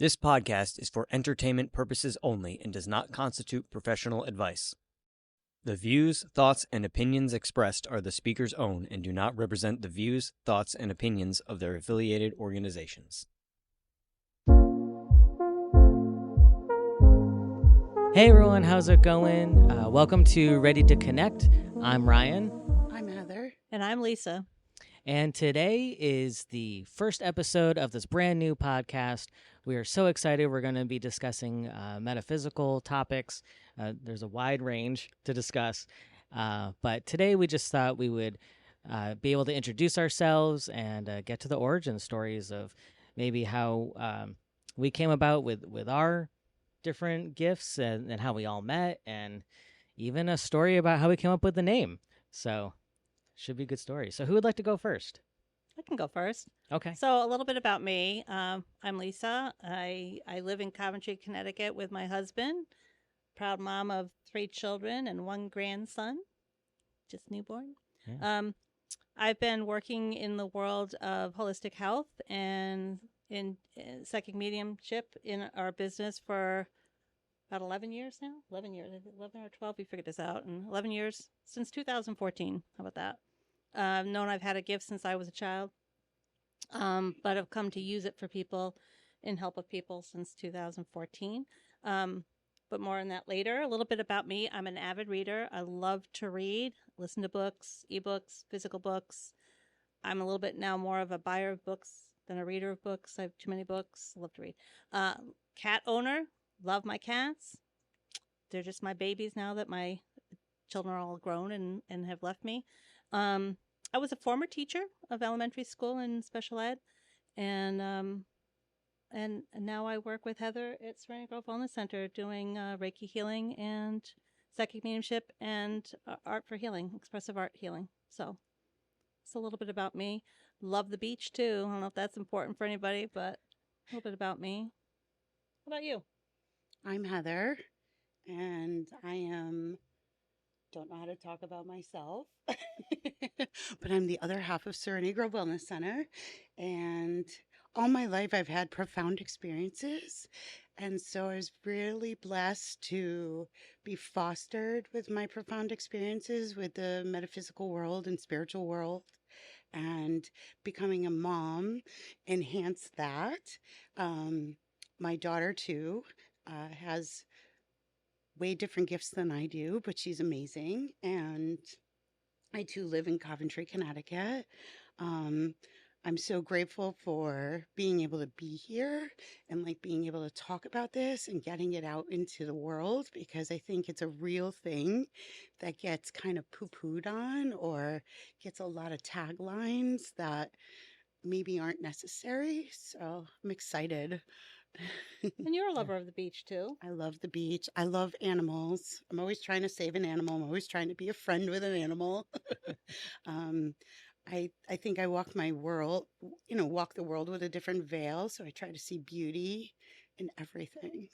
This podcast is for entertainment purposes only and does not constitute professional advice. The views, thoughts, and opinions expressed are the speaker's own and do not represent the views, thoughts, and opinions of their affiliated organizations. Hey everyone, how's it going? Welcome to Ready to Connect. I'm Ryan. I'm Heather. And I'm Lisa. And today is the first episode of this brand new podcast. We are so excited. We're going to be discussing metaphysical topics. There's a wide range to discuss. But today we just thought we would be able to introduce ourselves and get to the origin stories of maybe how we came about with our different gifts and how we all met, and even a story about how we came up with the name. So should be a good story. So who would like to go first? I can go first. Okay. So a little bit about me. I'm Lisa. I live in Coventry, Connecticut with my husband. Proud mom of 3 children and 1 grandson, just newborn. Yeah. I've been working in the world of holistic health and in psychic mediumship in our business for about 11 years now. 11 years, 11 or 12, we figured this out. And 11 years since 2014. How about that? Known I've had a gift since I was a child, but I've come to use it for people in help of people since 2014. But more on that later. A little bit about me. I'm an avid reader. I love to read, listen to books, ebooks, physical books. I'm a little bit now more of a buyer of books than a reader of books. I have too many books. I love to read. Cat owner. Love my cats. They're just my babies now that my children are all grown and have left me. I was a former teacher of elementary school and special ed, and now I work with Heather at Serenity Grove Wellness Center doing Reiki healing and psychic mediumship and art for healing, expressive art healing. So it's a little bit about me. Love the beach too. I don't know if that's important for anybody, but a little bit about me. How about you? I'm Heather, and don't know how to talk about myself, but I'm the other half of Serenity Grove Wellness Center, and all my life I've had profound experiences, and so I was really blessed to be fostered with my profound experiences with the metaphysical world and spiritual world, and becoming a mom enhanced that. My daughter, too, has way different gifts than I do, but she's amazing. And I too live in Coventry, Connecticut. I'm so grateful for being able to be here and being able to talk about this and getting it out into the world, because I think it's a real thing that gets kind of poo-pooed on or gets a lot of taglines that maybe aren't necessary. So I'm excited. And you're a lover of the beach too. I love the beach. I love animals. I'm always trying to save an animal. I'm always trying to be a friend with an animal. I think I walk my world, walk the world with a different veil. So I try to see beauty in everything.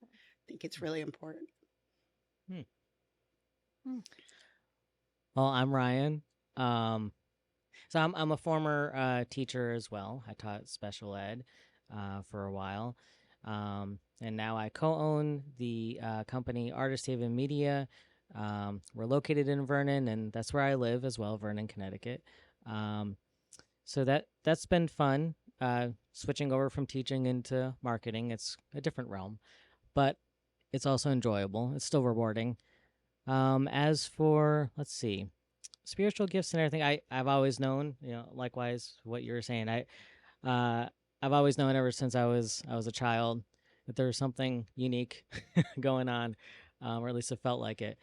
I think it's really important. Well, I'm Ryan. So I'm a former teacher as well. I taught special ed for a while. And now I co-own the company Artist Haven Media. We're located in Vernon, and that's where I live as well, Vernon, Connecticut. So that's been fun, switching over from teaching into marketing. It's a different realm, but it's also enjoyable. It's still rewarding. As for, let's see, spiritual gifts and everything, I've always known, likewise what you were saying, I've always known ever since I was a child that there was something unique going on, or at least it felt like it.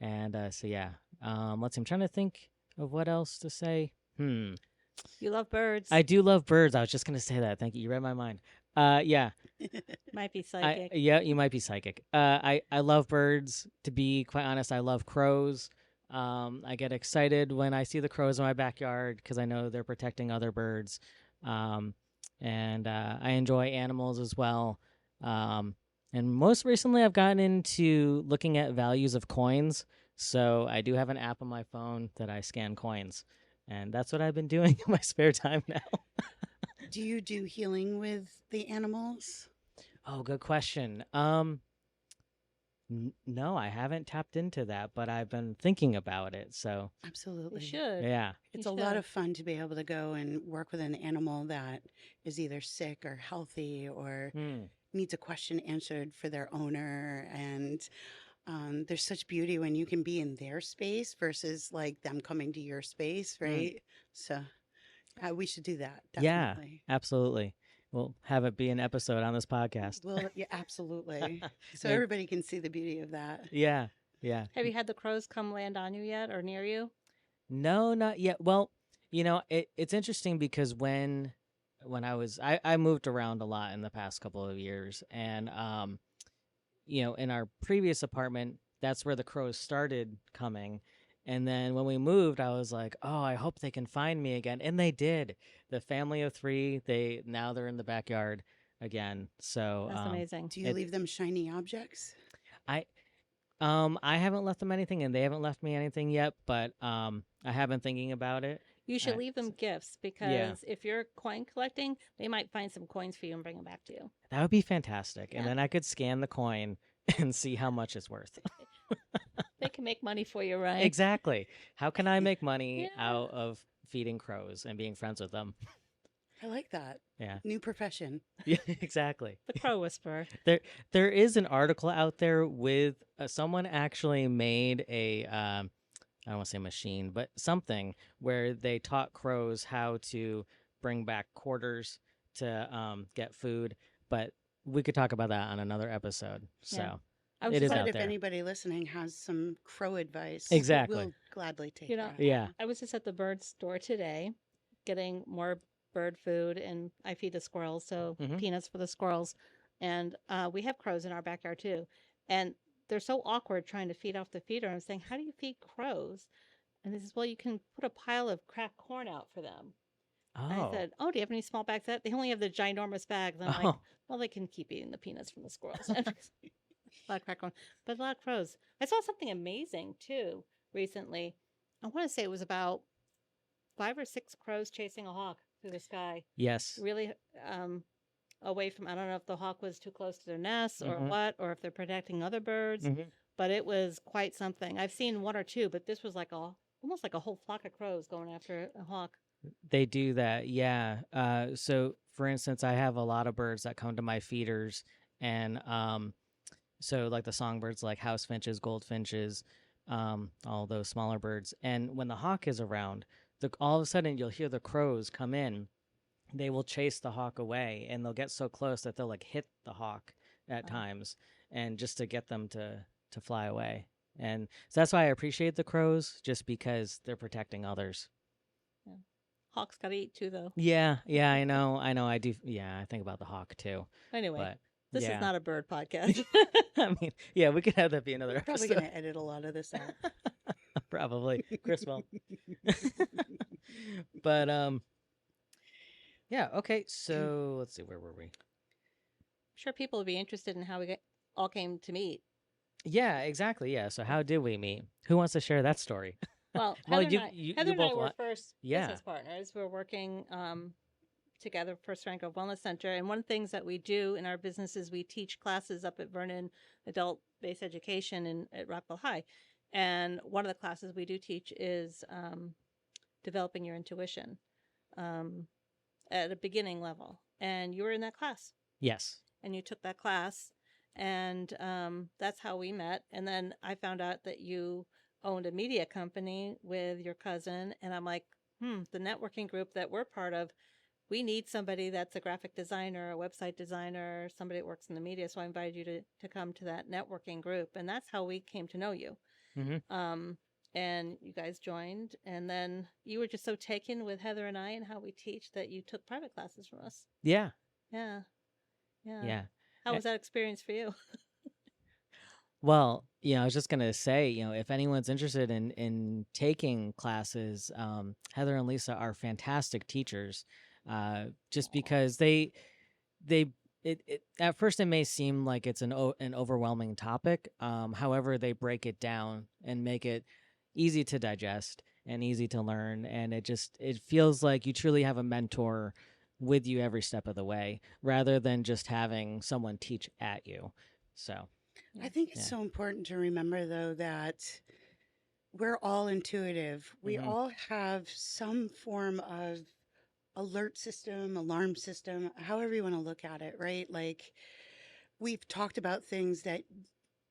And so yeah, let's see. I'm trying to think of what else to say. You love birds. I do love birds. I was just gonna say that. Thank you. You read my mind. Yeah. Might be psychic. Yeah, you might be psychic. I love birds. To be quite honest, I love crows. I get excited when I see the crows in my backyard because I know they're protecting other birds. And I enjoy animals as well. And most recently, I've gotten into looking at values of coins. So I do have an app on my phone that I scan coins. And that's what I've been doing in my spare time now. Do you do healing with the animals? Oh, good question. No, I haven't tapped into that, but I've been thinking about it. So, You Absolutely. should. yeah. You It's a lot should. of fun to be able to go and work with an animal that is either sick or healthy or Hmm. needs a question answered for their owner. And there's such beauty when you can be in their space versus like them coming to your space, Mm. right? So we should do that, Yeah, definitely. absolutely. We'll have it be an episode on this podcast. Well, yeah, absolutely. So Maybe. everybody can see the beauty of that. Yeah, yeah. Have you had the crows come land on you yet or near you? No, not yet. Well, it's interesting because when I moved around a lot in the past couple of years, and in our previous apartment, that's where the crows started coming. And then when we moved, I was like, "Oh, I hope they can find me again." And they did. The family of 3, they're in the backyard again. So, That's amazing. Do you leave them shiny objects? I I haven't left them anything, and they haven't left me anything yet, but I have been thinking about it. You should I- leave them gifts because if you're coin collecting, they might find some coins for you and bring them back to you. That would be fantastic. And Yeah. then I could scan the coin and see how much it's worth. They can make money for you, right? Exactly. How can I make money Yeah. out of feeding crows and being friends with them? I like that. Yeah. New profession. Yeah, exactly. The crow whisperer. There is an article out there with someone actually made a I don't want to say machine, but something where they taught crows how to bring back quarters to get food. But we could talk about that on another episode. So Yeah. I was It just is But out if there. anybody listening has some crow advice, Exactly. we'll gladly take You know, that. yeah. I was just at the bird store today getting more bird food, and I feed the squirrels, so Mhm. peanuts for the squirrels. And we have crows in our backyard too. And they're so awkward trying to feed off the feeder. I'm saying, how do you feed crows? And they says, well, you can put a pile of cracked corn out for them. And I Oh. said, oh, do you have any small bags? They only have the ginormous bags. And I'm like, Oh. well, they can keep eating the peanuts from the squirrels. A lot of cracked corn, but a lot of crows. I saw something amazing too recently. I want to say it was about 5 or 6 crows chasing a hawk through the sky, Yes. really away from. I don't know if the hawk was too close to their nests or Mhm. what, or if they're protecting other birds. Mhm. But it was quite something. I've seen 1 or 2, but this was like almost like a whole flock of crows going after a hawk. They do that, yeah. So, for instance, I have a lot of birds that come to my feeders, and so like the songbirds, like house finches, goldfinches, all those smaller birds. And when the hawk is around, all of a sudden you'll hear the crows come in. They will chase the hawk away, and they'll get so close that they'll like hit the hawk at Oh. times, and just to get them to fly away. And so that's why I appreciate the crows, just because they're protecting others. Hawks got to eat too, though. Yeah, I know, I do. Yeah, I think about the hawk too. Anyway, But this yeah. is not a bird podcast. I mean, yeah, we could have that be another We're probably episode. going to edit a lot of this out. Probably, Chris will. But yeah. Okay, so let's see, where were we? Sure, people would be interested in how we all came to meet. Yeah, exactly. Yeah. So how did we meet? Who wants to share that story? Well, Well, Heather you- and I, you Heather and I both were want- first Yeah. business partners. We were working together for Rank Wellness Center. And one of the things that we do in our business is we teach classes up at Vernon Adult Based Education at Rockville High. And one of the classes we do teach is developing your intuition at a beginning level. And you were in that class. Yes. And you took that class, and that's how we met. And then I found out that you owned a media company with your cousin, and I'm like, the networking group that we're part of, we need somebody that's a graphic designer, a website designer, somebody that works in the media. So I invited you to come to that networking group, and that's how we came to know you. Mm-hmm. And you guys joined, and then you were just so taken with Heather and I and how we teach that you took private classes from us. Yeah. Yeah. Yeah. How was that experience for you? Well, I was just gonna say, if anyone's interested in taking classes, Heather and Lisa are fantastic teachers. Just because it at first it may seem like it's an overwhelming topic. However, they break it down and make it easy to digest and easy to learn, and it feels like you truly have a mentor with you every step of the way rather than just having someone teach at you. So, I think it's Yeah. so important to remember, though, that we're all intuitive. We Mhm. all have some form of alert system, alarm system, however you want to look at it, right? Like we've talked about things that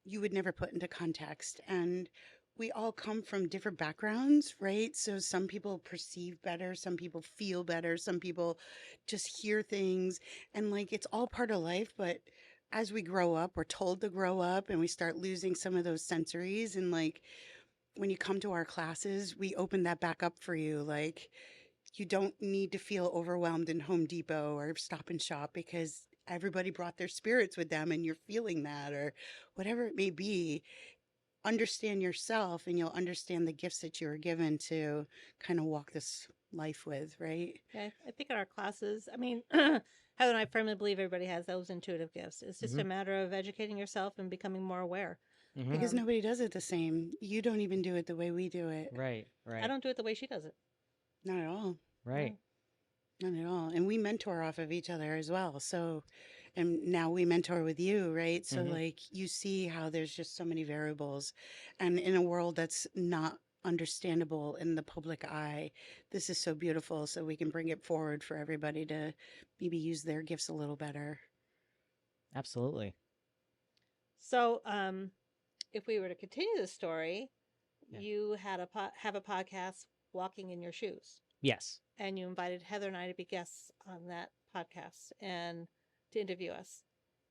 you would never put into context. And we all come from different backgrounds, right? So some people perceive better, some people feel better, some people just hear things. And like it's all part of life. But as we grow up, we're told to grow up and we start losing some of those sensories. And like when you come to our classes, we open that back up for you. Like you don't need to feel overwhelmed in Home Depot or Stop and Shop because everybody brought their spirits with them and you're feeling that or whatever it may be. Understand yourself and you'll understand the gifts that you were given to kind of walk this life with, right? Yeah, I think in our classes, I mean, Heather and I firmly believe everybody has those intuitive gifts. It's just a matter of educating yourself and becoming more aware. Mhm. Because Um, nobody does it the same. You don't even do it the way we do it. Right, I right, don't do it the way she does it. Not at all. right. Not at all. And we mentor off of each other as well. So, and now we mentor with you, right? So, Mhm. like, you see how there's just so many variables. And in a world that's not understandable in the public eye, this is so beautiful. So, we can bring it forward for everybody to maybe use their gifts a little better. Absolutely. So, if we were to continue the story, Yeah. you had have a podcast, Walking in Your Shoes, Yes. and you invited Heather and I to be guests on that podcast and to interview us.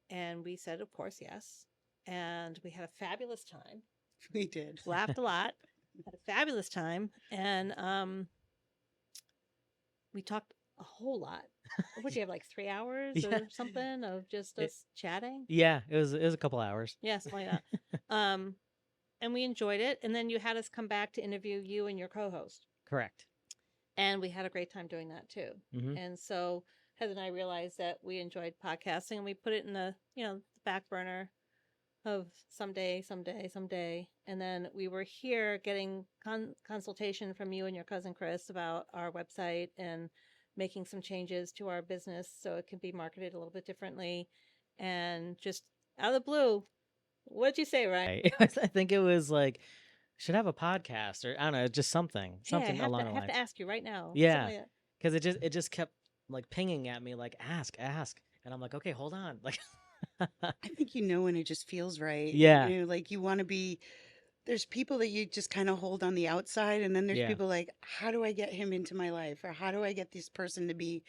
And we said, of course, yes. And we had a fabulous time, We did. laughed a lot, had a fabulous time. And we talked a whole lot. What do you have, like 3 hours Yeah. or something of just It- us chatting? Yeah, it was a couple hours. Yeah, something like that. And we enjoyed it. And then you had us come back to interview you and your co-host. Correct. And we had a great time doing that too. Mhm. And so Heather and I realized that we enjoyed podcasting and we put it in the, the back burner of someday. And then we were here getting consultation from you and your cousin Chris about our website and making some changes to our business so it can be marketed a little bit differently. And just out of the blue, what did you say, Ryan? I think it was like should have a podcast or I don't know, just something Hey, I have, along to, the I have lines. to ask you right now. Yeah. Something like Because it just kept like pinging at me like ask, and I'm like okay, hold on, like. I think you know when it just feels right. Yeah. You know, like you want to be, there's people that you just kind of hold on the outside. And then there's Yeah. people like, how do I get him into my life? Or how do I get this person to be,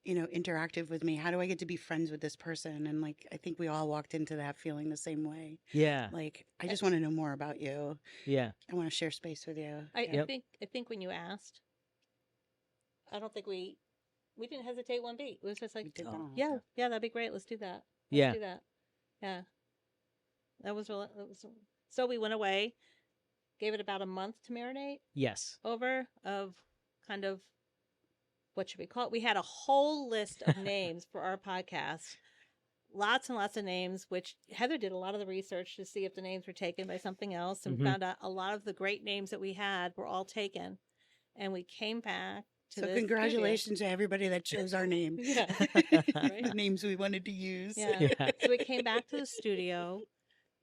interactive with me? How do I get to be friends with this person? And like, I think we all walked into that feeling the same way. Yeah. Like, I just want to know more about you. Yeah. I want to share space with you. I Yeah. think when you asked, I don't think we didn't hesitate one beat. It was just like, We did Oh. not. yeah, that'd be great. Let's do that. Yeah. Let's do that. Yeah, that was real. So we went away, gave it about a month to marinate Yes. over of kind of what should we call it? We had a whole list of names for our podcast. Lots and lots of names, which Heather did a lot of the research to see if the names were taken by something else and Mhm. found out a lot of the great names that we had were all taken. And we came back to So this congratulations to everybody that chose our name. studio. Yeah, right? The names we wanted to use. Yeah. Yeah. So we came back to the studio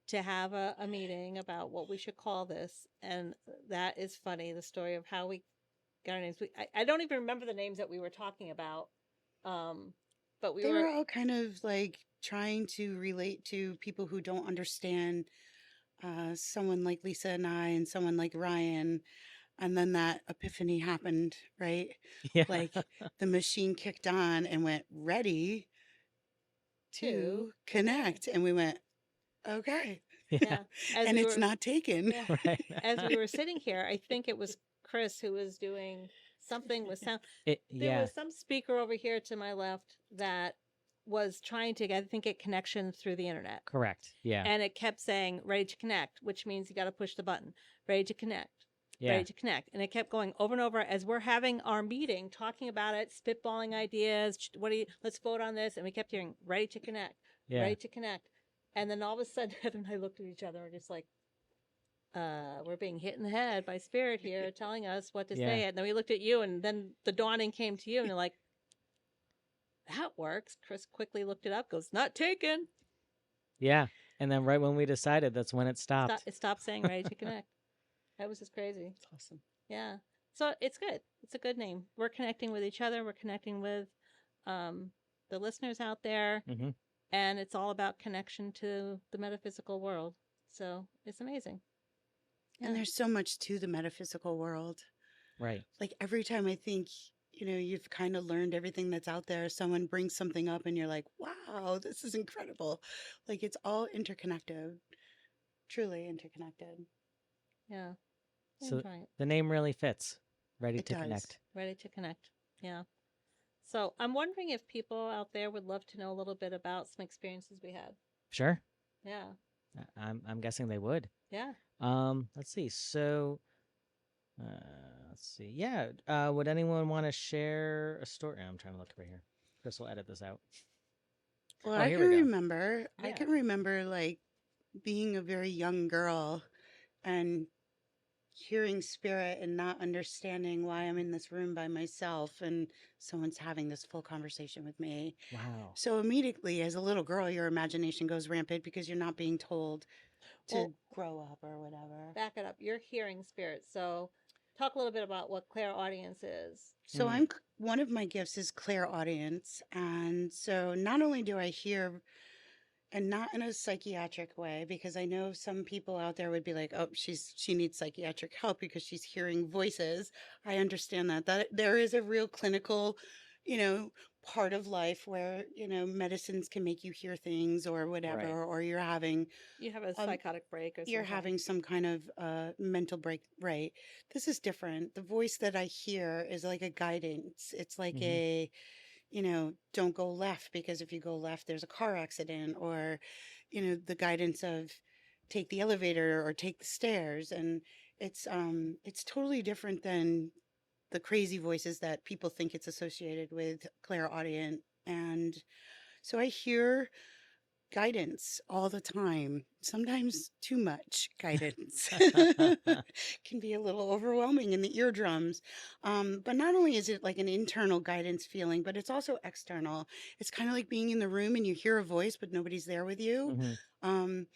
to have a meeting about what we should call this. And that is funny, the story of how we got our names. I don't even remember the names that we were talking about. But we They were were all kind of like trying to relate to people who don't understand someone like Lisa and I and someone like Ryan. And then that epiphany happened, right? Yeah. Like the machine kicked on and went ready to connect. And we went, okay. yeah. As And we it's were, not taken. yeah. Right. As we were sitting here, I think it was Chris who was doing something with sound. There Yeah. was some speaker over here to my left that was trying to, I think, get connection through the internet. Correct. Yeah. And it kept saying, ready to connect, which means you got to push the button. Ready to connect. Yeah. Ready to connect. And it kept going over and over as we're having our meeting, talking about it, spitballing ideas. Let's vote on this. And we kept hearing, ready to connect, Yeah. ready to connect. And then all of a sudden, Heather and I looked at each other and just like, we're being hit in the head by spirit here telling us what to Yeah. say. And then we looked at you and then the dawning came to you and you're like, that works. Chris quickly looked it up, goes, not taken. Yeah. And then right when we decided, that's when it stopped. It stopped saying ready to connect. That was just crazy. It's awesome. Yeah. So it's good. It's a good name. We're connecting with each other. We're connecting with the listeners out there. Mm-hmm. And it's all about connection to the metaphysical world. So it's amazing. And there's so much to the metaphysical world. Right. Like every time I think, you've kind of learned everything that's out there, someone brings something up and you're like, wow, this is incredible. Like it's all interconnected, truly interconnected. Yeah. So Enjoy it. the name really fits. Ready It to does. connect. Ready to connect. Yeah. So I'm wondering if people out there would love to know a little bit about some experiences we had. Sure. Yeah. I'm guessing they would. Yeah. Let's see. So, let's see. Yeah. Would anyone want to share a story? I'm trying to look over here. Chris will edit this out. Well, Oh, I here can we go. remember, I Yeah. can remember like being a very young girl and hearing spirit and not understanding why I'm in this room by myself and someone's having this full conversation with me. Wow. So immediately as a little girl, your imagination goes rampant because you're not being told to Well, grow up or whatever. back it up. You're hearing spirits. So talk a little bit about what clairaudience is. So one of my gifts is clairaudience. And so not only do I hear, and not in a psychiatric way, because I know some people out there would be like, oh, she needs psychiatric help because she's hearing voices. I understand that there is a real clinical, part of life where, medicines can make you hear things or whatever, Right. or you're having You have a psychotic break or something. you're having some kind of mental break, right? This is different. The voice that I hear is like a guidance. It's like Mhm. don't go left because if you go left, there's a car accident, or, the guidance of take the elevator or take the stairs. And it's totally different than the crazy voices that people think it's associated with clairaudient. And so I hear guidance all the time, sometimes too much guidance can be a little overwhelming in the eardrums. But not only is it like an internal guidance feeling, but it's also external. It's kind of like being in the room and you hear a voice but nobody's there with you. Mhm.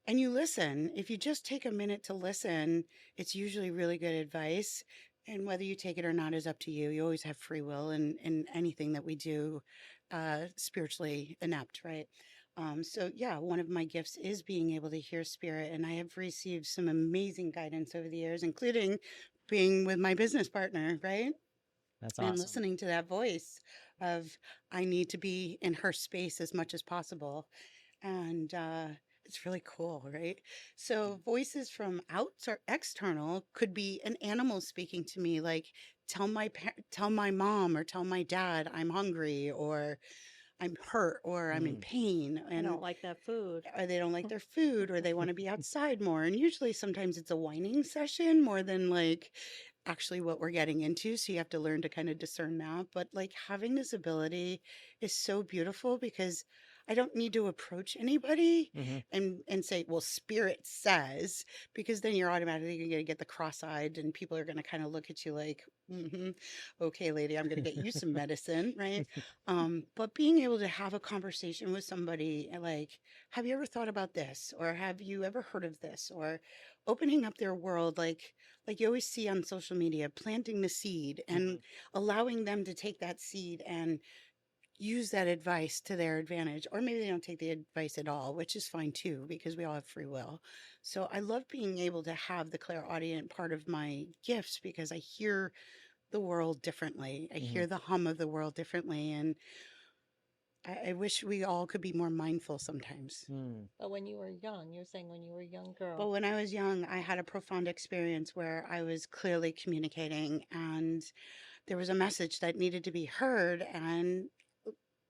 And you listen. If you just take a minute to listen, it's usually really good advice. And whether you take it or not is up to you. You always have free will in anything that we do, spiritually inept, right? So yeah, one of my gifts is being able to hear spirit, and I have received some amazing guidance over the years, including being with my business partner, right? That's And awesome. listening to that voice of I need to be in her space as much as possible. And it's really cool, right? So voices from outs or external could be an animal speaking to me, like tell my mom or tell my dad I'm hungry or I'm hurt or I'm in pain, I and don't like that food. or they don't like their food or they want to be outside more. And usually sometimes it's a whining session more than like actually what we're getting into. So you have to learn to kind of discern that. But like having this ability is so beautiful because I don't need to approach anybody Mhm. and say, well, spirit says, because then you're automatically going to get the cross-eyed and people are going to kind of look at you like, okay, lady, I'm going to get you some medicine, right? But being able to have a conversation with somebody like, have you ever thought about this? Or have you ever heard of this? Or opening up their world, like you always see on social media, planting the seed and allowing them to take that seed and use that advice to their advantage. Or maybe they don't take the advice at all, which is fine too, because we all have free will. So I love being able to have the clairaudient part of my gifts because I hear the world differently. I hear the hum of the world differently. And I wish we all could be more mindful sometimes. But when you were young, you're saying when you were a young girl. But when I was young, I had a profound experience where I was clearly communicating and there was a message that needed to be heard. And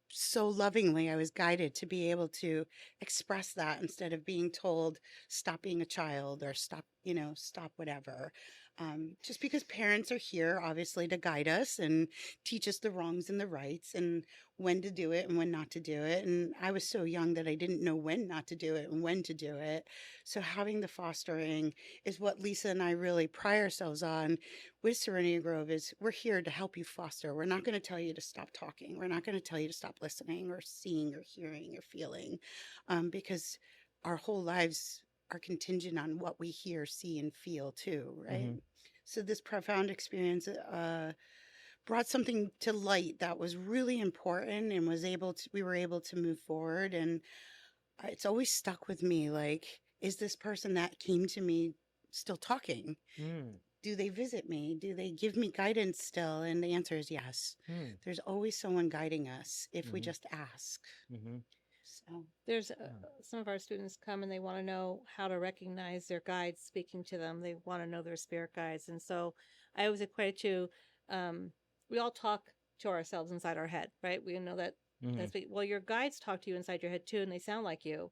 so lovingly, I was guided to be able to express that instead of being told, stop being a child or stop, stop whatever. Just because parents are here, obviously, to guide us and teach us the wrongs and the rights and when to do it and when not to do it. And I was so young that I didn't know when not to do it and when to do it. So having the fostering is what Lisa and I really pride ourselves on with Serenity Grove is we're here to help you foster. We're not going to tell you to stop talking. We're not going to tell you to stop listening or seeing or hearing or feeling, because our whole lives are contingent on what we hear, see, and feel too, right? Mm-hmm. So this profound experience brought something to light that was really important and we were able to move forward. And it's always stuck with me. Like, is this person that came to me still talking? Mm. Do they visit me? Do they give me guidance still? And the answer is yes. Mm. There's always someone guiding us if we Mhm. just ask. Mm-hmm. So There's Oh. some of our students come and they want to know how to recognize their guides speaking to them. They want to know their spirit guides. And so I always equate it to we all talk to ourselves inside our head, right? We know that Mm-hmm. well, your guides talk to you inside your head too, and they sound like you.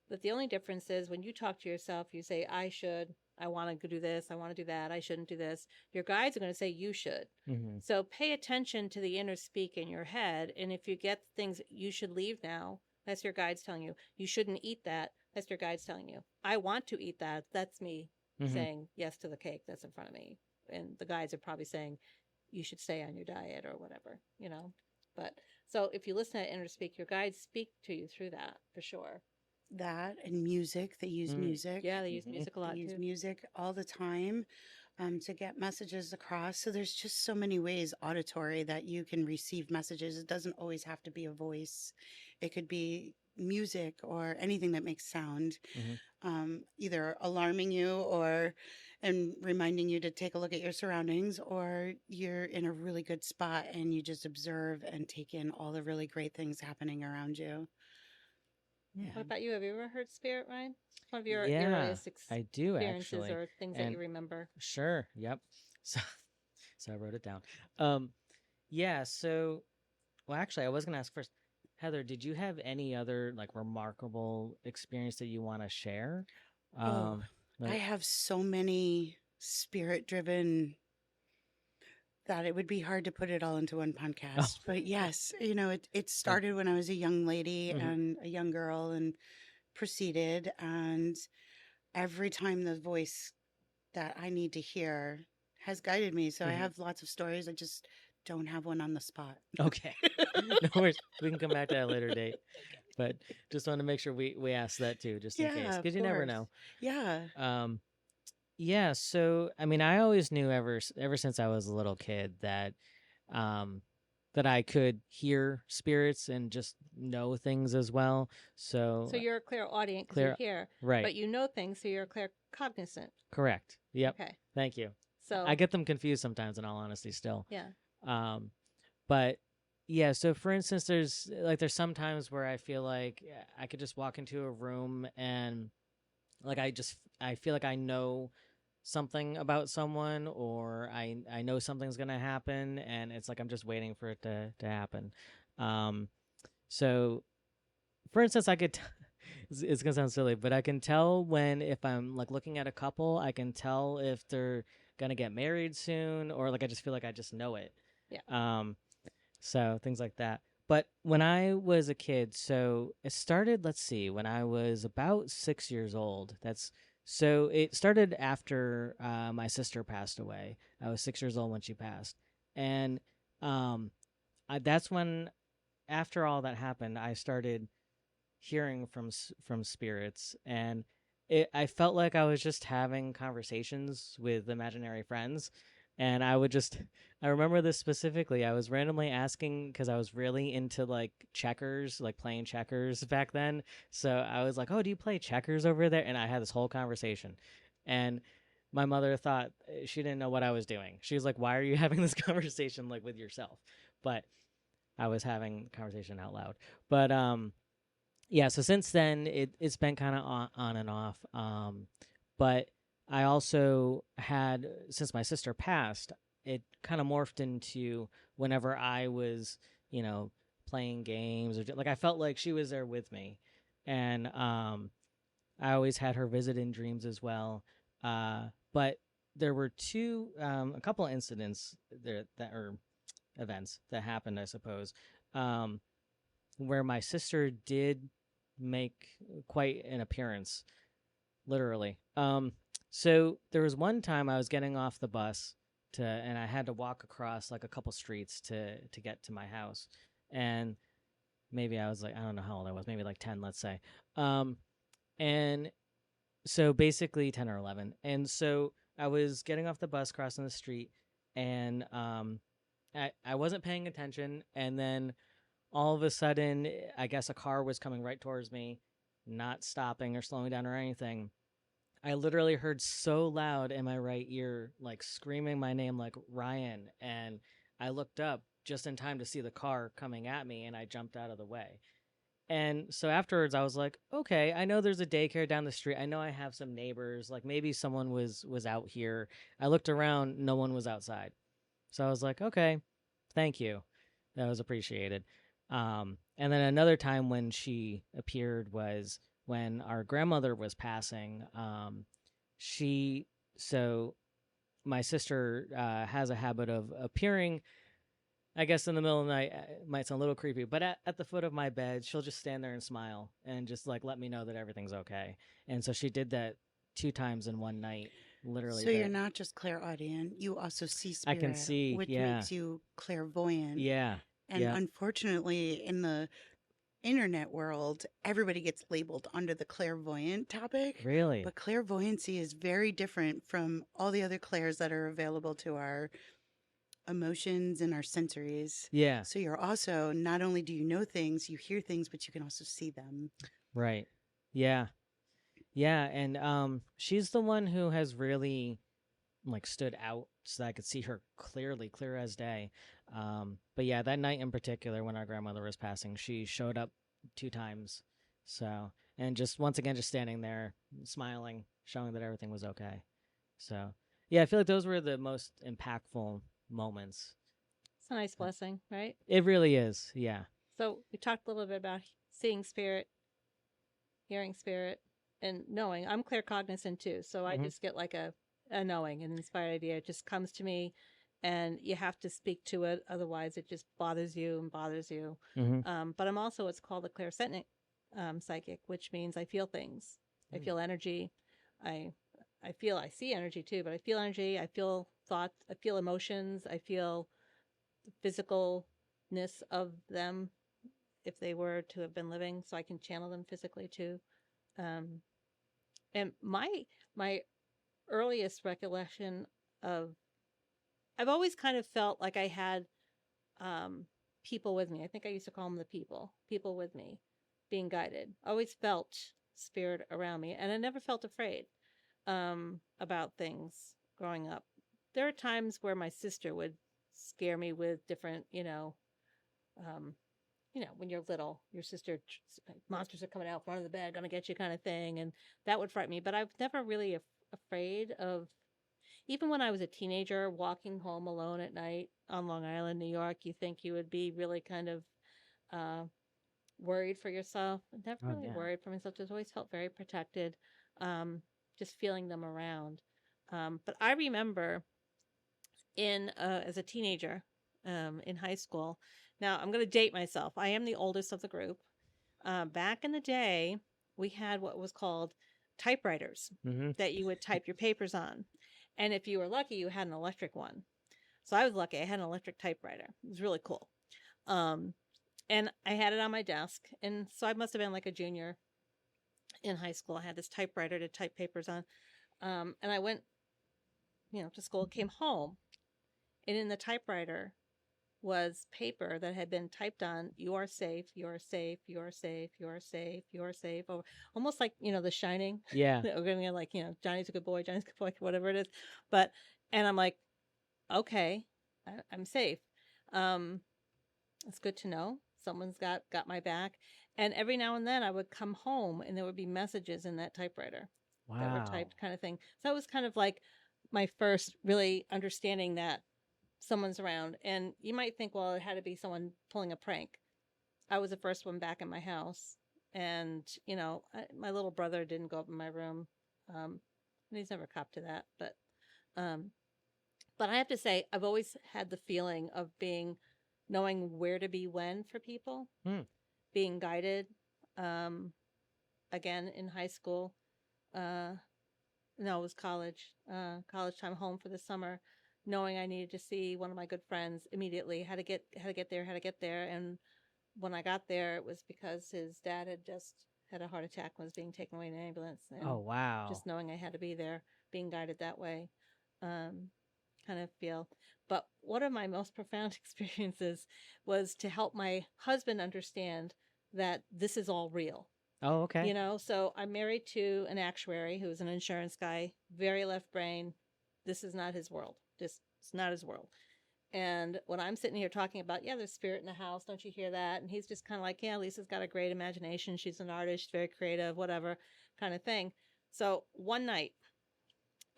But the only difference is when you talk to yourself, you say, I should, I want to do this, I want to do that, I shouldn't do this. Your guides are going to say you should. Mm-hmm. So pay attention to the inner speak in your head. And if you get things you should leave now, that's your guides telling you. You shouldn't eat that. That's your guides telling you. I want to eat that. That's me Mm-hmm. saying yes to the cake that's in front of me. And the guides are probably saying you should stay on your diet or whatever, you know. But so if you listen to inner speak, your guides speak to you through that for sure. that and music, they use music. Yeah, they use Mhm. music a They lot use too. music all the time to get messages across. So there's just so many ways auditory that you can receive messages. It doesn't always have to be a voice. It could be music or anything that makes sound, Mhm. either alarming you or and reminding you to take a look at your surroundings, or you're in a really good spot and you just observe and take in all the really great things happening around you. Yeah. What about you? Have you ever heard spirit, Ryan? One of your Yeah, earliest I do experiences actually. or things that And you remember? sure, yep. So, so I wrote it down. Um, yeah. So, well, actually, I was gonna ask first, Heather, did you have any other like remarkable experience that you want to share? Oh, I Like, have so many spirit driven that it would be hard to put it all into one oh, podcast. But yes, it yeah. started when I was a young lady Hmm. and a young girl and proceeded. And every time the voice that I need to hear has guided me. So I Hmm. have lots of stories. I just don't have one on the spot. Okay. No worries. We can come back to that later date. But just want to make sure we ask that too, just in case, Yeah, of because you never course. know. Yeah. Um, Yeah, so I mean, I always knew ever since I was a little kid um that I could hear spirits and just know things as well. So So you're a clairaudient because you clear, hear, right? but you know things, so you're claircognizant. Correct. Yep. Okay. Thank you. So I get them confused sometimes, in all honesty, still. yeah. Um, but yeah. So for instance, there's some times where I feel like I could just walk into a room and like I feel like I know something about someone, or I know something's gonna happen, and it's like I'm just waiting for it to happen. Um, so for instance, it's gonna sound silly, but I can tell when if I'm like looking at a couple, I can tell if they're gonna get married soon, or like I just feel like I just know it. Yeah. So things like that. But when I was a kid, so it started, let's see, when I was about 6 years old. So it started after my sister passed away. I was 6 years old when she passed. And um, that's when, after all that happened, I started hearing from spirits. And I felt like I was just having conversations with imaginary friends. And I remember this specifically. I was randomly asking because I was really into like checkers, like playing checkers back then. So I was like, "Oh, do you play checkers over there?" And I had this whole conversation. And my mother thought she didn't know what I was doing. She was like, "Why are you having this conversation like with yourself?" But I was having the conversation out loud. But yeah, so since then it's been kind of on and off. But I also had, since my sister passed, it kind of morphed into whenever I was, you know, playing games, or like I felt like she was there with me. And I always had her visit in dreams as well. But there were a couple of incidents there that are events that happened, I suppose, where my sister did make quite an appearance, literally. So there was one time I was getting off the bus and I had to walk across like a couple streets to get to my house, and maybe I was like, I don't know how old I was, maybe like 10, let's say. And so basically 10 or 11. And so I was getting off the bus, crossing the street, and I wasn't paying attention. And then all of a sudden, I guess a car was coming right towards me, not stopping or slowing down or anything. I literally heard so loud in my right ear, like screaming my name, like Ryan. And I looked up just in time to see the car coming at me, and I jumped out of the way. And so afterwards, I was like, okay, I know there's a daycare down the street. I know I have some neighbors. Like maybe someone was out here. I looked around, no one was outside. So I was like, okay, thank you. That was appreciated. And then another time when she appeared was when our grandmother was passing. So my sister has a habit of appearing, I guess in the middle of the night. It might sound a little creepy, but at the foot of my bed, she'll just stand there and smile and just like let me know that everything's okay. And so she did that 2 times in one night, literally. So you're not just clairaudient, you also see I spirit, can see, which yeah. makes you clairvoyant. Yeah. And yeah. unfortunately, in the internet world, everybody gets labeled under the clairvoyant topic. Really? But clairvoyancy is very different from all the other clairs that are available to our emotions and our sensories. Yeah. So you're also, not only do you know things, you hear things, but you can also see them. Right. Yeah. Yeah, and she's the one who has really like stood out so that I could see her clearly, clear as day. But yeah, that night in particular when our grandmother was passing, she showed up 2 times. So, and just once again just standing there, smiling, showing that everything was okay. So, yeah, I feel like those were the most impactful moments. It's a nice blessing, right? It really is. Yeah. So we talked a little bit about seeing spirit, hearing spirit, and knowing. I'm claircognizant too, so I just get like a knowing, an inspired idea. It just comes to me, and you have to speak to it, otherwise it just bothers you and bothers you. But I'm also what's called a clairsentient psychic, which means I feel things. I feel energy. I see energy too, but I feel energy. I feel thought. I feel emotions. I feel the physicalness of them if they were to have been living, so I can channel them physically too. And my earliest recollection of, I've always kind of felt like I had people with me. I think I used to call them the people with me, being guided. I always felt spirit around me, and I never felt afraid about things growing up. There are times where my sister would scare me with different, when you're little, your sister, monsters are coming out front of the bed, gonna get you kind of thing. And that would frighten me. But I was never really afraid of, even when I was a teenager, walking home alone at night on Long Island, New York, you think you would be really kind of worried for yourself. Never really worried for myself. Just always felt very protected, just feeling them around. But I remember as a teenager, in high school. Now, I'm going to date myself. I am the oldest of the group. Back in the day, we had what was called typewriters that you would type your papers on. And if you were lucky, you had an electric one. So I was lucky. I had an electric typewriter. It was really cool. And I had it on my desk. And so I must have been like a junior in high school. I had this typewriter to type papers on. And I went, to school, came home. And in the typewriter was paper that had been typed on, "You are safe, you are safe, you are safe, you are safe, you are safe." Oh, almost like, The Shining. Yeah. We're going to get like, Johnny's a good boy, Johnny's a good boy, whatever it is. And I'm like, okay, I'm safe. It's good to know. Someone's got my back. And every now and then I would come home and there would be messages in that typewriter that were typed, kind of thing. So it was kind of like my first really understanding that someone's around. And you might think, well, it had to be someone pulling a prank. I was the first one back in my house. And, my little brother didn't go up in my room. And he's never copped to that. But But I have to say, I've always had the feeling of knowing where to be when for people, being guided. Again, in high school, no, it was college time, home for the summer, knowing I needed to see one of my good friends immediately, how to get there. And when I got there, it was because his dad had just had a heart attack and was being taken away in an ambulance. And Oh, wow. just knowing I had to be there, being guided that way, kind of feel. But one of my most profound experiences was to help my husband understand that this is all real. Oh, okay. You know, so I'm married to an actuary who's an insurance guy, very left brain. This is not his world. It's not his world. And when I'm sitting here talking about, yeah, there's spirit in the house, don't you hear that? And he's just kind of like, yeah, Lisa's got a great imagination. She's an artist, she's very creative, whatever kind of thing. So one night,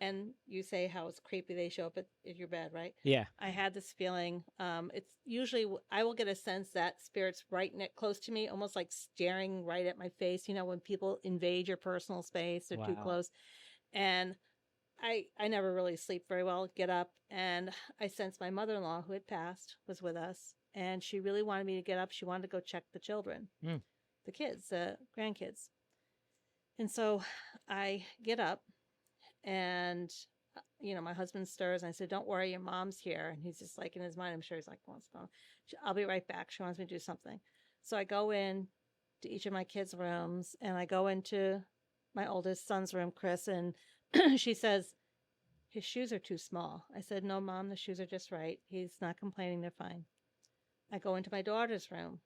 and you say how it's creepy they show up at your bed, right? Yeah. I had this feeling. It's usually I will get a sense that spirit's right close to me, almost like staring right at my face. You know, when people invade your personal space, they're too Wow. close. And I never really sleep very well. Get up, and I sensed my mother-in-law, who had passed, was with us, and she really wanted me to get up. She wanted to go check the children, the kids, the grandkids. And so I get up. And, you know, my husband stirs and I said, don't worry, your mom's here. And he's just like, in his mind, I'm sure he's like, what's going on? I'll be right back. She wants me to do something. So I go in to each of my kids' rooms and I go into my oldest son's room, Chris, and she says, his shoes are too small. I said, no, Mom, the shoes are just right. He's not complaining. They're fine. I go into my daughter's room.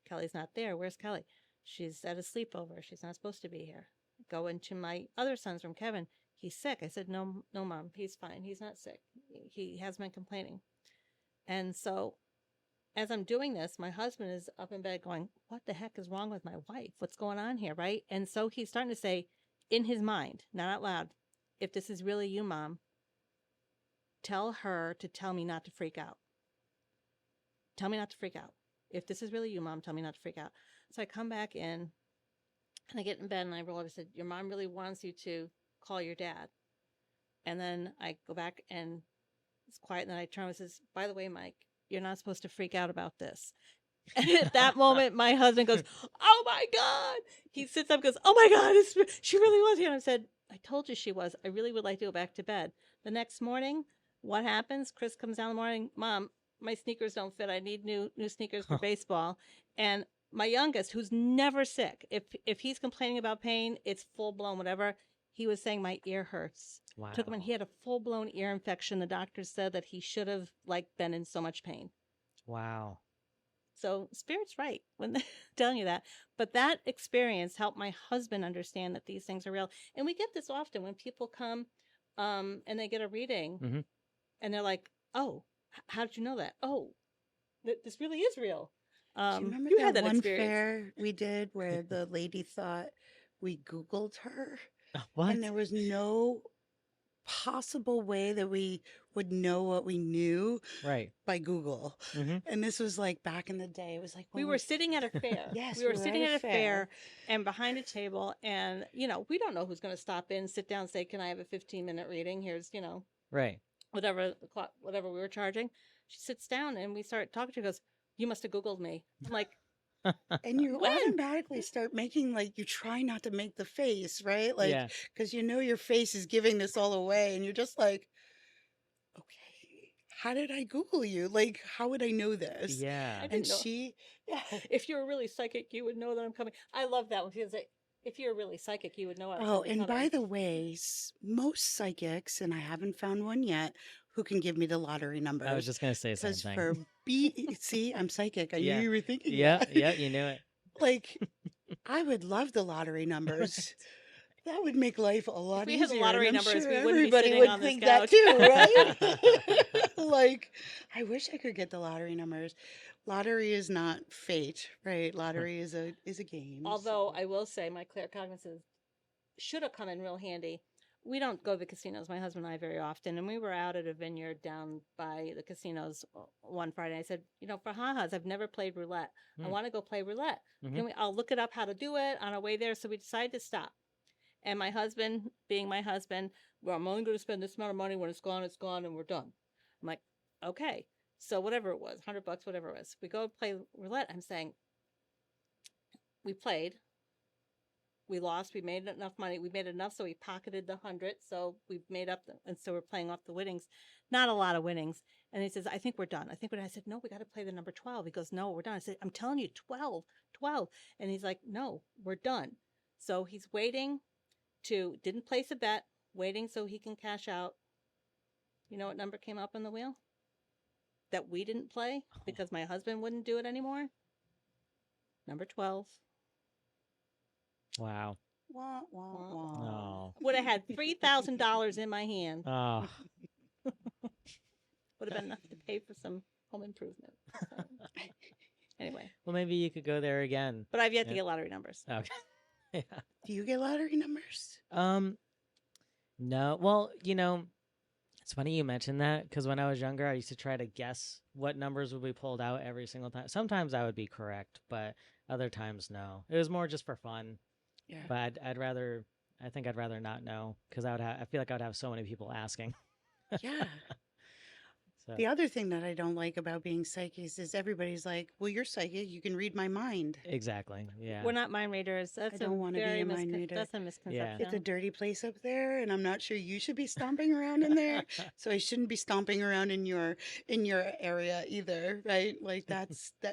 Kelly's not there. Where's Kelly? She's at a sleepover. She's not supposed to be here. Go into my other son's room, Kevin. He's sick. I said, no, Mom, he's fine. He's not sick. He has been complaining. And so as I'm doing this, my husband is up in bed going, what the heck is wrong with my wife? What's going on here, right? And so he's starting to say in his mind, not out loud, if this is really you, Mom, tell her to tell me not to freak out. Tell me not to freak out. If this is really you, Mom, tell me not to freak out. So I come back in. And I get in bed and I roll over and said, your mom really wants you to call your dad. And then I go back and it's quiet. And then I turn and says, by the way, Mike, you're not supposed to freak out about this. And at that moment, my husband goes, oh my God. He sits up and goes, oh my God, she really was here. And I said, I told you she was. I really would like to go back to bed. The next morning, what happens? Chris comes down in the morning, Mom, my sneakers don't fit. I need new sneakers for baseball. And my youngest, who's never sick, if he's complaining about pain, it's full blown, whatever. He was saying my ear hurts. Wow. Took him and he had a full blown ear infection. The doctor said that he should have been in so much pain. Wow. So spirit's right when they're telling you that. But that experience helped my husband understand that these things are real. And we get this often when people come and they get a reading and they're like, oh, how did you know that? Oh, this really is real. Do you remember you that had that one experience. fair we did where the lady thought we Googled her? What? And there was no possible way that we would know what we knew Right. by Google. Mm-hmm. And this was like back in the day. It was like We were sitting at a fair. Yes, we were sitting at a fair and behind a table. And, you know, we don't know who's going to stop in, sit down, say, can I have a 15-minute reading? Here's, you know, Right. whatever we were charging. She sits down and we start talking to her. Goes, you must have Googled me. I'm like, and you when? automatically start making, like, you try not to make the face, right? Like, Yeah. because you know your face is giving this all away. And you're just like, okay, how did I Google you? Like, how would I know this? Yeah. I And didn't know. she, yeah. If you were really psychic, you would know that I'm coming. I love that one because if you're really psychic, you would know. Oh, and by the way, most psychics, and I haven't found one yet, who can give me the lottery numbers. I was just going to say the same Because thing. for see, I'm psychic. I Yeah. knew you were thinking Yeah. that. Yeah. You knew it. Like, I would love the lottery numbers. That would make life a lot we easier. had the lottery and I'm numbers, sure we wouldn't be everybody sitting would on this think that couch. too, right? Like, I wish I could get the lottery numbers. Lottery is not fate, right? Lottery is a game. Although so. I will say my claircognizance should have come in real handy. We don't go to the casinos, my husband and I, very often. And we were out at a vineyard down by the casinos one Friday. I said, you know, for ha-has, I've never played roulette. I want to go play roulette. Mhm. I'll look it up how to do it on our way there. So we decided to stop. And my husband, being my husband, well, I'm only going to spend this amount of money. When it's gone, and we're done. I'm like, okay. So whatever it was, $100, whatever it was, we go play roulette. I'm saying, we played, we lost, we made enough money, we made enough, so we pocketed the 100. So we've made up, and so we're playing off the winnings, not a lot of winnings. And he says, I think we're done. I said, no, we got to play the number 12. He goes, no, we're done. I said, I'm telling you, 12, 12. And he's like, no, we're done. So he's waiting didn't place a bet, waiting so he can cash out. You know what number came up on the wheel? That we didn't play because my husband wouldn't do it anymore? Number 12. Wow. Wah, wah, wah. Oh. Would have had $3,000 in my hand. Oh. Would have been enough to pay for some home improvement. So, anyway, Well, maybe you could go there again. but I've yet to get lottery numbers. Okay. Yeah. Do you get lottery numbers? No. Well, it's funny you mentioned that because when I was younger, I used to try to guess what numbers would be pulled out every single time. Sometimes I would be correct, but other times no. It was more just for fun. Yeah. But I think I'd rather not know because I feel like I would have so many people asking. Yeah. So The other thing that I don't like about being psychic is everybody's like, well, you're psychic. You can read my mind. exactly. Yeah. We're not mind readers. That's don't wanna be a mind reader. That's a misconception. It's a dirty place up there, and I'm not sure you should be stomping around in there. So I shouldn't be stomping around in your area either, right? Like that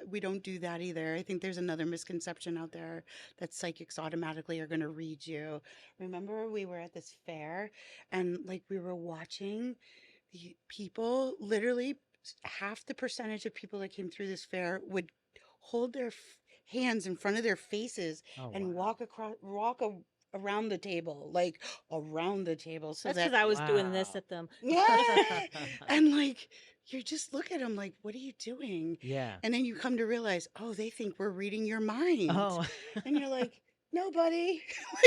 we don't do that either. I think there's another misconception out there that psychics automatically are going to read you. Remember we were at this fair and like we were watching the people, literally half the percentage of people that came through this fair would hold their hands in front of their faces Oh, and wow. around the table, like around the table. So That's that, because I was doing this Wow. at them. yeah. And like, you just look at them like, what are you doing? Yeah. And then you come to realize, oh, they think we're reading your mind. Oh. And you're like, no, buddy.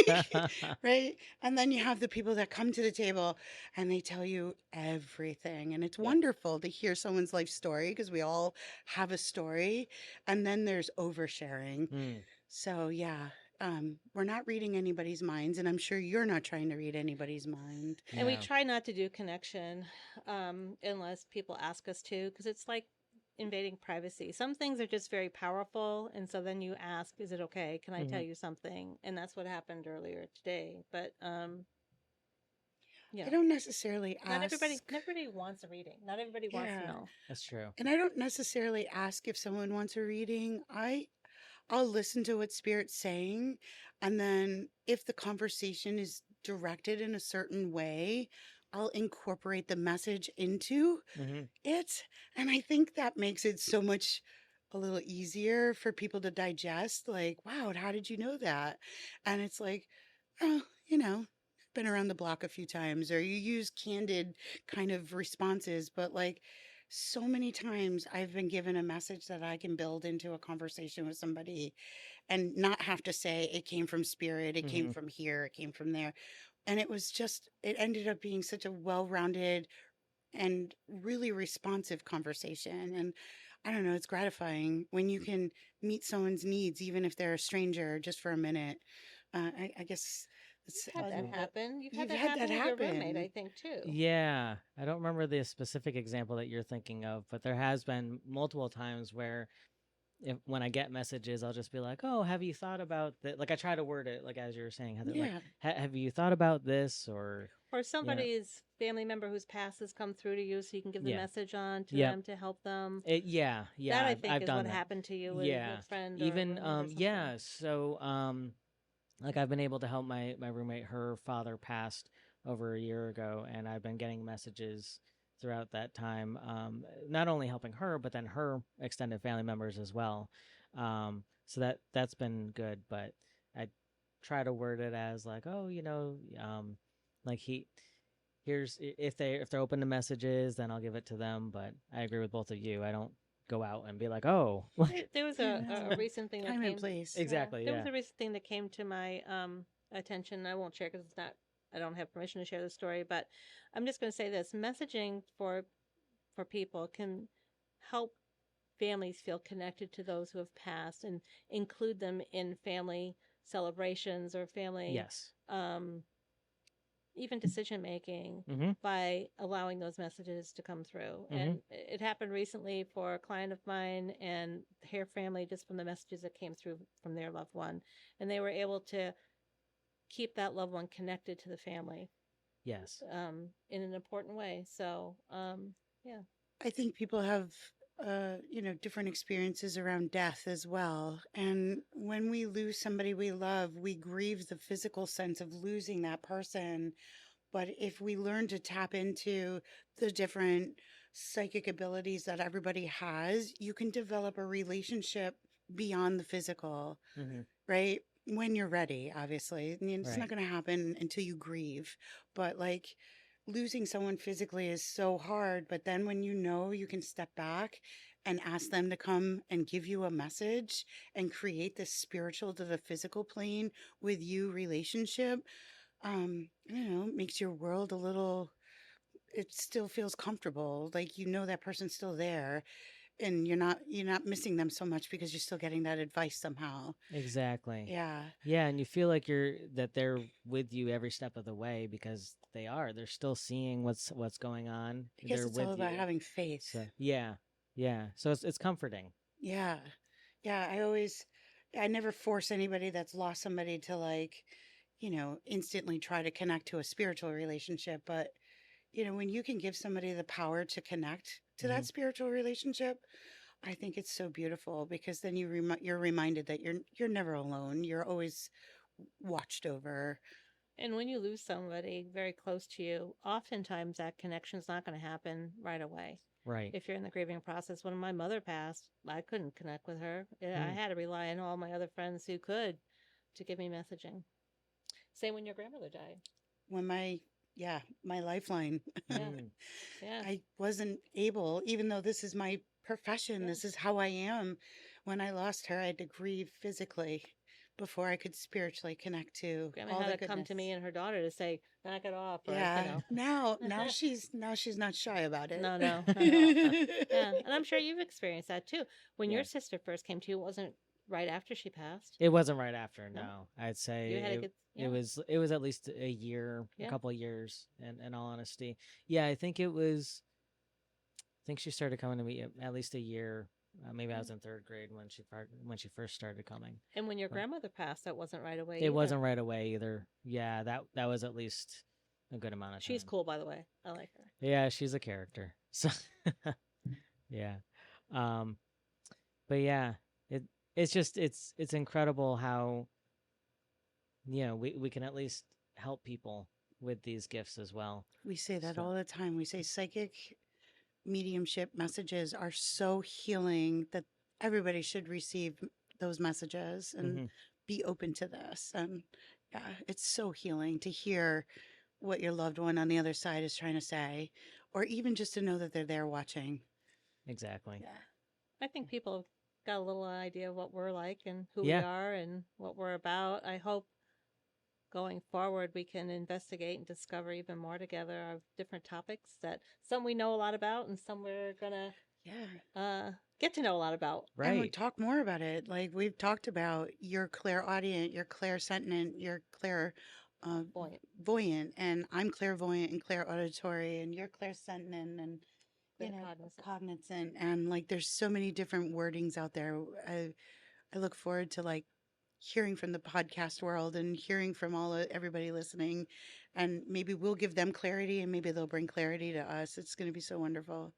Like, right? And then you have the people that come to the table and they tell you everything. And it's wonderful to hear someone's life story because we all have a story. And then there's oversharing. Mm. So, yeah, we're not reading anybody's minds. And I'm sure you're not trying to read anybody's mind. And we No. try not to do connection unless people ask us to, because it's like invading privacy. Some things are just very powerful, and so then you ask, is it okay? Can I tell you something? And that's what happened earlier today. But yeah, I don't necessarily ask. not everybody wants a reading. Not everybody wants Yeah. to know. That's true. And I don't necessarily ask if someone wants a reading. I'll listen to what Spirit's saying. And then if the conversation is directed in a certain way, I'll incorporate the message into Mm-hmm. it. And I think that makes it so much a little easier for people to digest. Like, wow, how did you know that? And it's like, oh, been around the block a few times, or you use candid kind of responses, but like so many times I've been given a message that I can build into a conversation with somebody and not have to say it came from Spirit, it came from here, it came from there. And it ended up being such a well-rounded and really responsive conversation. And I don't know, it's gratifying when you can meet someone's needs, even if they're a stranger, just for a minute. I guess it's You've had that happen. You've had You've that had happen that with your roommate, happen. I think, too. Yeah, I don't remember the specific example that you're thinking of, but there has been multiple times where when I get messages, I'll just be like, "Oh, have you thought about that?" Like I try to word it like as you were saying, Heather, like, Yeah. Have you thought about this?" Or Or somebody's family member whose past has come through to you, so you can give the Yeah. message on to Yep. them to help them. yeah, That I I've think is done what that. happened to you with Yeah, a friend. Or even roommate or something. yeah. So like I've been able to help my roommate. Her father passed over a year ago, and I've been getting messages throughout that time. Not only helping her, but then her extended family members as well. So that's been good. But I try to word it as like, oh, like here's if they're open to messages, then I'll give it to them. But I agree with both of you. I don't go out and be like, oh, There was a recent thing that Time came. and place. exactly. There Yeah. was a recent thing that came to my attention. I won't share because it's not. I don't have permission to share the story, but I'm just going to say this: messaging for people can help families feel connected to those who have passed and include them in family celebrations or family, Yes. even decision making, Mm-hmm. by allowing those messages to come through. Mm-hmm. And it happened recently for a client of mine and her family, just from the messages that came through from their loved one. And they were able to keep that loved one connected to the family Yes. in an important way. So, yeah. I think people have, different experiences around death as well. And when we lose somebody we love, we grieve the physical sense of losing that person. But if we learn to tap into the different psychic abilities that everybody has, you can develop a relationship beyond the physical, Mm-hmm. right? When you're ready, obviously. I mean, it's not Right. going to happen until you grieve. But like losing someone physically is so hard. But then when you know you can step back and ask them to come and give you a message and create this spiritual to the physical plane with you relationship, makes your world a little, it still feels comfortable. Like, that person's still there and you're not missing them so much because you're still getting that advice somehow. Exactly. Yeah. Yeah, and you feel like they're with you every step of the way because they are. They're still seeing what's going on. I guess They're it's all with about you. having faith. So yeah, yeah. So it's comforting. Yeah. Yeah. I never force anybody that's lost somebody to instantly try to connect to a spiritual relationship. But, when you can give somebody the power to connect to Mm-hmm. that spiritual relationship, I think it's so beautiful because then you're reminded that you're never alone. You're always watched over. And when you lose somebody very close to you, oftentimes that connection is not going to happen right away. Right. If you're in the grieving process, when my mother passed, I couldn't connect with her. I Mm. had to rely on all my other friends who could to give me messaging. Same when your grandmother died. When my lifeline, Yeah, Mm. yeah, I wasn't able, even though this is my profession, yeah. this is how I am. When I lost her, I had to grieve physically before I could spiritually connect to Grandma all had the to come goodness. to me and her daughter to say, "Knock it off," or Yeah. Now she's not shy about it. No, no, not at all. Yeah, and I'm sure you've experienced that too. When your Yes. sister first came to you, it wasn't right after she passed. It wasn't right after. No? No, I'd say You had to it. get, It yeah, was at least a year, a yeah. couple of years. In all honesty, yeah, I think it was. I think she started coming to me at least a year. Maybe I was in third grade when she first started coming. And when your But grandmother passed, that wasn't right away it either. wasn't right away either. Yeah, that was at least a good amount of time. She's cool, by the way. I like her. Yeah, she's a character. So yeah. Um but yeah, it's incredible how we can at least help people with these gifts as well. We say that So all the time. We say psychic mediumship messages are so healing that everybody should receive those messages and mhm, be open to this. And yeah, it's so healing to hear what your loved one on the other side is trying to say, or even just to know that they're there watching. exactly. Yeah. I think people got a little idea of what we're like and who we Yeah. are and what we're about. I hope going forward we can investigate and discover even more together of different topics that some we know a lot about and some we're gonna Yeah. get to know a lot about. And we Right. talk more about it. Like we've talked about your clairaudient, your clairsentient, your Buoyant. voyant, and I'm clairvoyant and clairauditory, and you're clairsentient and Claircognizant. cognizant, and like there's so many different wordings out there. I look forward to like hearing from the podcast world and hearing from everybody listening, and maybe we'll give them clarity, and maybe they'll bring clarity to us. It's going to be so wonderful.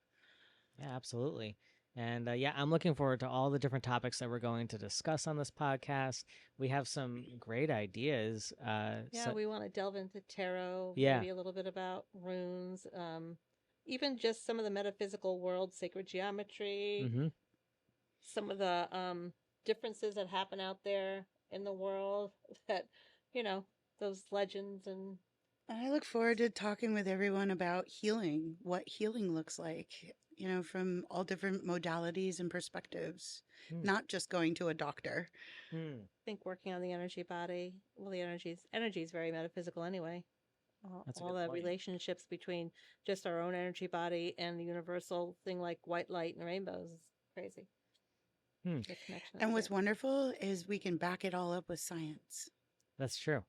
Yeah, absolutely. And yeah, I'm looking forward to all the different topics that we're going to discuss on this podcast. We have some great ideas. Yeah, we want to delve into tarot, Yeah. maybe a little bit about runes, even just some of the metaphysical world, sacred geometry, hmm some of the differences that happen out there in the world that, those legends and I look forward to talking with everyone about healing, what healing looks like, from all different modalities and perspectives, Mm. not just going to a doctor. Mm. I think working on the energy body. Well, the energy is very metaphysical anyway. That's a All good the point. relationships between just our own energy body and the universal thing like white light and rainbows is crazy. The connection And is what's there. wonderful is we can back it all up with science. That's true.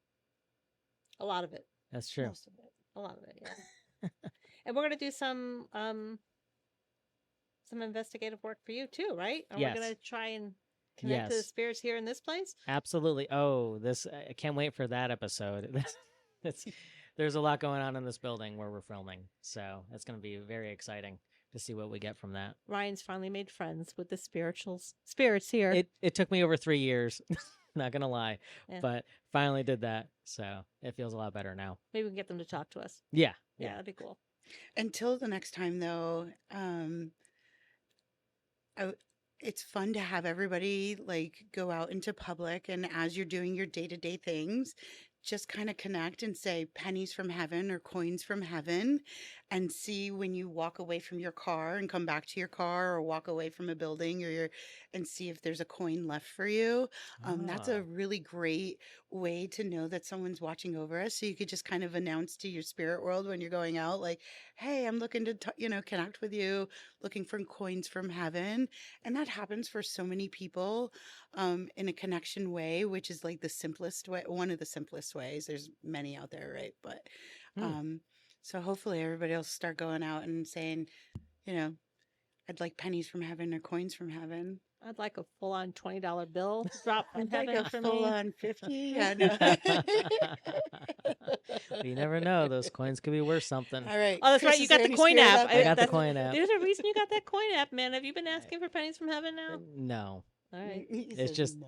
A lot of it. That's true. Most of it. A lot of it, yeah. And we're gonna do some investigative work for you too, right? And Yes. we're gonna try and connect to the Yes. spirits here in this place. Absolutely. Oh, this I can't wait for that episode. It's there's a lot going on in this building where we're filming, so it's going to be very exciting to see what we get from that. Ryan's finally made friends with the spirits here. It took me over 3 years, not gonna lie, Yeah. but finally did that, so it feels a lot better now. Maybe we can get them to talk to us. Yeah, Yeah, yeah, that'd be cool. Until the next time, though, it's fun to have everybody like go out into public, and as you're doing your day-to-day things, just kind of connect and say pennies from heaven or coins from heaven, and see when you walk away from your car and come back to your car, or walk away from a building, and see if there's a coin left for you. That's a Oh. really great way to know that someone's watching over us. So you could just kind of announce to your spirit world when you're going out, like, hey, I'm looking to connect with you, looking for coins from heaven. And that happens for so many people, in a connection way, which is like the simplest way, one of the simplest ways. There's many out there, right? But so hopefully everybody will start going out and saying, I'd like pennies from heaven or coins from heaven. I'd like a full-on $20 bill drop from I'd like heaven a for me. full-on 50. Yeah, no. You never know; those coins could be worth something. All right. Oh, that's Chris, right. You is there got the any coin spirit app. out I there? got the That's- coin app. There's a reason you got that coin app, man. Have you been asking for pennies from heaven now? No, All right. He it's says just no.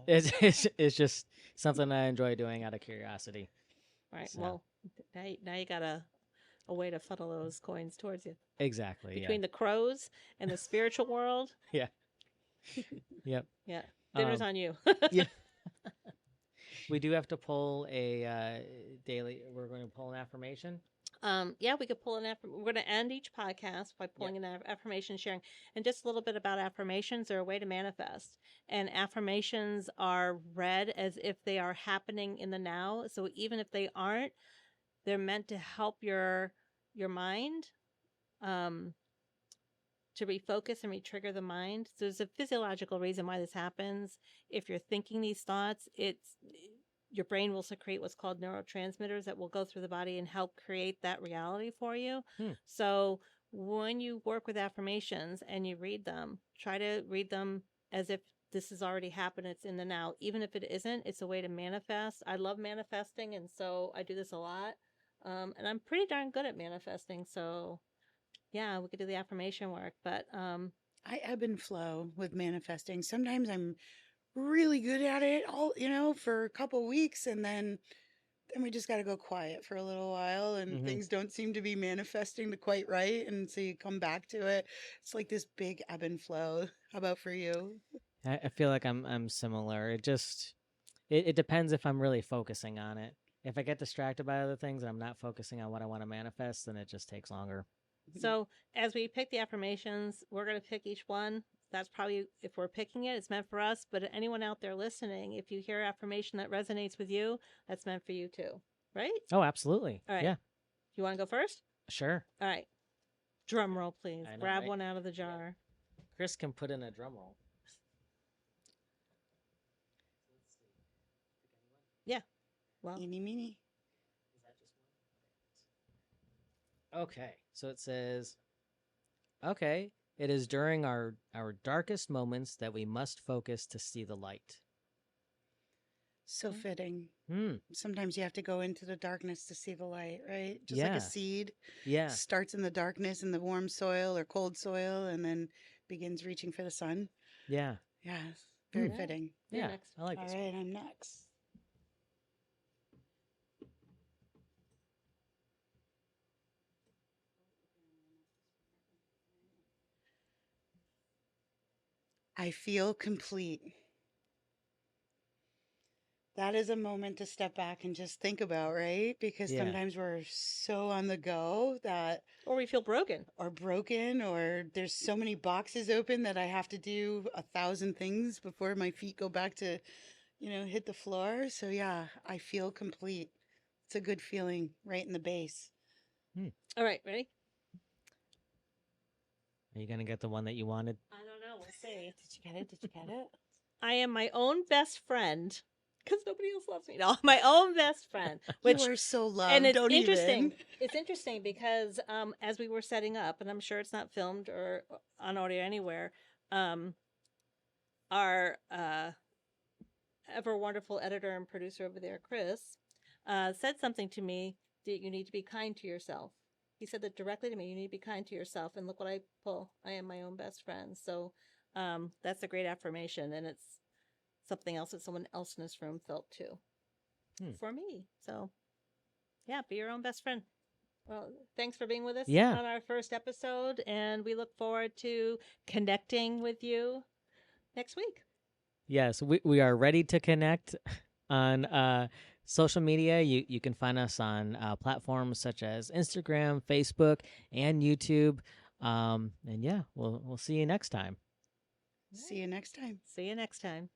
it's just something I enjoy doing out of curiosity. All right. So. Well, now you got a way to funnel those coins towards you. Exactly. Between the crows and the spiritual world. Yeah. Yep. Yeah. Dinner's Um, on you. Yeah. We do have to pull a daily. We're going to pull an affirmation. Yeah, we could pull an we're going to end each podcast by pulling an affirmation sharing. And just a little bit about affirmations. They're a way to manifest. And affirmations are read as if they are happening in the now. So even if they aren't, they're meant to help your mind to refocus and retrigger the mind. So there's a physiological reason why this happens. If you're thinking these thoughts, your brain will secrete what's called neurotransmitters that will go through the body and help create that reality for you. So when you work with affirmations and you read them, try to read them as if this has already happened. It's in the now. Even if it isn't, it's a way to manifest. I love manifesting, and so I do this a lot. And I'm pretty darn good at manifesting. So yeah, we could do the affirmation work, but I ebb and flow with manifesting. Sometimes I'm really good at it for a couple weeks, and then we just got to go quiet for a little while, and things don't seem to be manifesting quite right, and so you come back to it. It's like this big ebb and flow. How about for you? I feel like I'm similar. It depends if I'm really focusing on it. If I get distracted by other things and I'm not focusing on what I want to manifest, then it just takes longer. So as we pick the affirmations, we're going to pick each one. That's probably, if we're picking it, it's meant for us. But anyone out there listening, if you hear affirmation that resonates with you, that's meant for you too. Right? Oh, absolutely. All right. Yeah, You want to go first? sure. All right. Drum roll, please. I know, Grab right? one out of the jar. Chris can put in a drum roll. Yeah. Well, Eeny, meeny. Okay, so it says, okay, it is during our darkest moments that we must focus to see the light. So fitting. Hmm. Sometimes you have to go into the darkness to see the light, right? Just like Yeah. a seed Yeah. starts in the darkness in the warm soil or cold soil, and then begins reaching for the sun. Yeah. Yeah, very Yeah. fitting. You're Yeah. next. I like All this. right, I'm next. I feel complete. That is a moment to step back and just think about, right? Because Yeah. sometimes we're so on the go that Or we feel broken. or broken, or there's so many boxes open that I have to do 1,000 things before my feet go back to, hit the floor. So yeah, I feel complete. It's a good feeling right in the base. All right. Ready? Are you gonna get the one that you wanted? I don't know. We'll see. me. Did you get it? Did you get it? I am my own best friend because nobody else loves me. No, my own best friend. Which You are so loved. and it's Don't interesting. even. It's interesting because as we were setting up, and I'm sure it's not filmed or on audio anywhere, our ever wonderful editor and producer over there, Chris, said something to me that you need to be kind to yourself. He said that directly to me. You need to be kind to yourself. And look what I pull. I am my own best friend. So that's a great affirmation. And it's something else that someone else in this room felt too for me. So yeah, be your own best friend. Well, thanks for being with us on our first episode. And we look forward to connecting with you next week. Yes, we are ready to connect on social media. You can find us on platforms such as Instagram, Facebook, and YouTube. And yeah, we'll see you next time. See you next time. See you next time.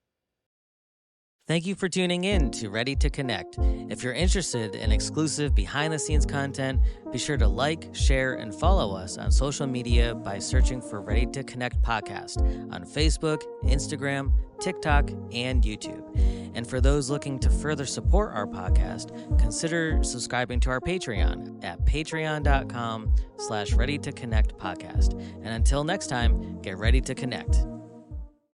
Thank you for tuning in to Ready to Connect. If you're interested in exclusive behind-the-scenes content, be sure to like, share, and follow us on social media by searching for Ready to Connect Podcast on Facebook, Instagram, TikTok, and YouTube. And for those looking to further support our podcast, consider subscribing to our Patreon at patreon.com/readytoconnectpodcast. And until next time, get ready to connect.